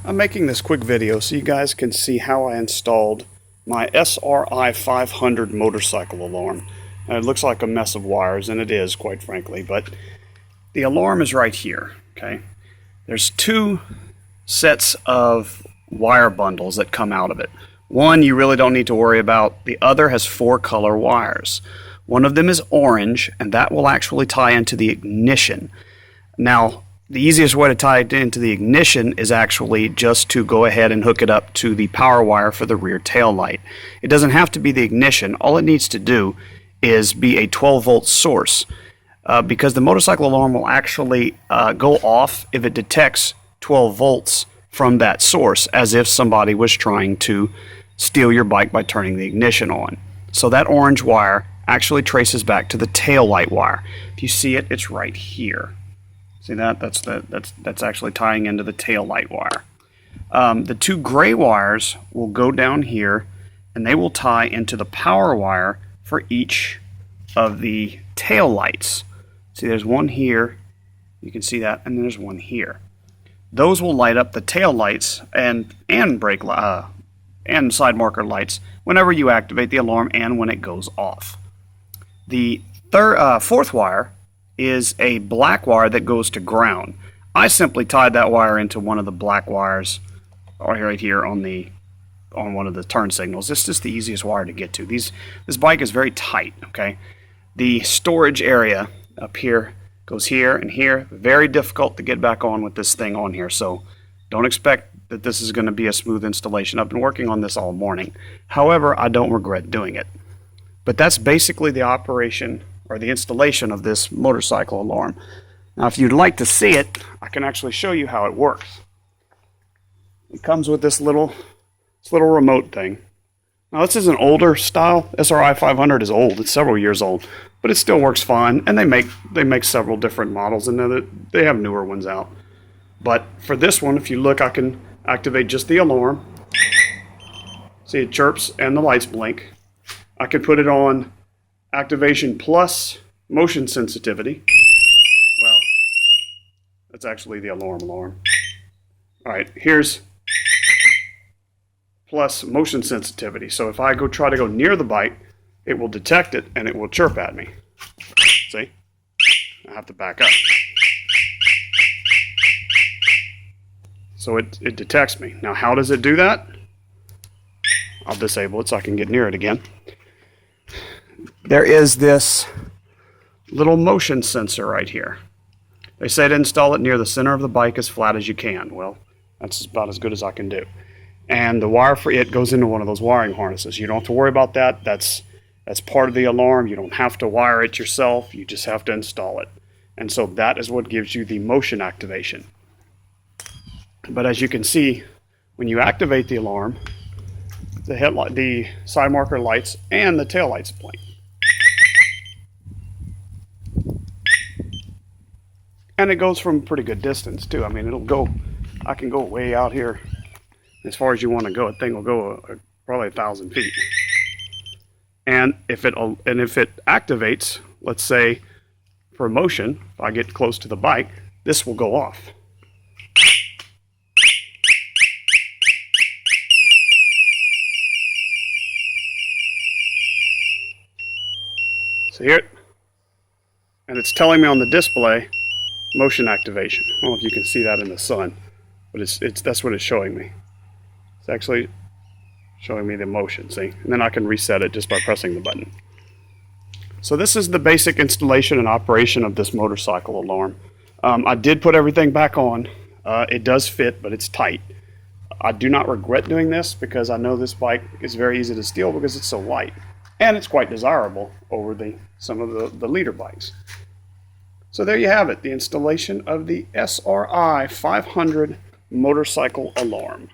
I'm making this quick video so you guys can see how I installed my SRI 500 motorcycle alarm. It looks like a mess of wires, and it is, quite frankly, but the alarm is right here, okay? There's two sets of wire bundles that come out of it. One you really don't need to worry about. The other has 4 color wires. One of them is orange, and that will actually tie into the ignition. Now, the easiest way to tie it into the ignition is actually just to go ahead and hook it up to the power wire for the rear tail light. It doesn't have to be the ignition. All it needs to do is be a 12-volt source, because the motorcycle alarm will actually go off if it detects 12 volts from that source, as if somebody was trying to steal your bike by turning the ignition on. So that orange wire actually traces back to the tail light wire. If you see it, it's right here. See that? That's actually tying into the tail light wire. The 2 gray wires will go down here, and they will tie into the power wire for each of the tail lights. See, there's one here. You can see that, and then there's one here. Those will light up the tail lights and brake and side marker lights whenever you activate the alarm and when it goes off. The fourth wire is a black wire that goes to ground. I simply tied that wire into one of the black wires right here on one of the turn signals. It's just the easiest wire to get to. This bike is very tight, okay? The storage area up here goes here and here. Very difficult to get back on with this thing on here, so don't expect that this is going to be a smooth installation. I've been working on this all morning. However, I don't regret doing it. But that's basically the operation or the installation of this motorcycle alarm. Now, if you'd like to see it, I can actually show you how it works. It comes with this little remote thing. Now, this is an older style. SRI 500 is old. It's several years old, but it still works fine. And they make several different models, and they have newer ones out. But for this one, if you look, I can activate just the alarm. See, it chirps and the lights blink. I could put it on activation plus motion sensitivity. Well, that's actually the alarm. All right, here's plus motion sensitivity. So if I try to go near the bike, it will detect it and it will chirp at me. See? I have to back up. So it detects me. Now, how does it do that? I'll disable it so I can get near it again. There is this little motion sensor right here. They say to install it near the center of the bike as flat as you can. Well, that's about as good as I can do. And the wire for it goes into one of those wiring harnesses. You don't have to worry about that. That's part of the alarm. You don't have to wire it yourself. You just have to install it. And so that is what gives you the motion activation. But as you can see, when you activate the alarm, the side marker lights and the tail lights blink. And it goes from a pretty good distance too. I mean, I can go way out here as far as you want to go. The thing will go probably 1,000 feet. And if it activates, let's say for motion, if I get close to the bike, this will go off. So here, and it's telling me on the display motion activation. I don't know if you can see that in the sun, but that's what it's showing me. It's actually showing me the motion, see? And then I can reset it just by pressing the button. So this is the basic installation and operation of this motorcycle alarm. I did put everything back on. It does fit, but it's tight. I do not regret doing this because I know this bike is very easy to steal because it's so light. And it's quite desirable over some of the leader bikes. So there you have it, the installation of the SRI 500 motorcycle alarm.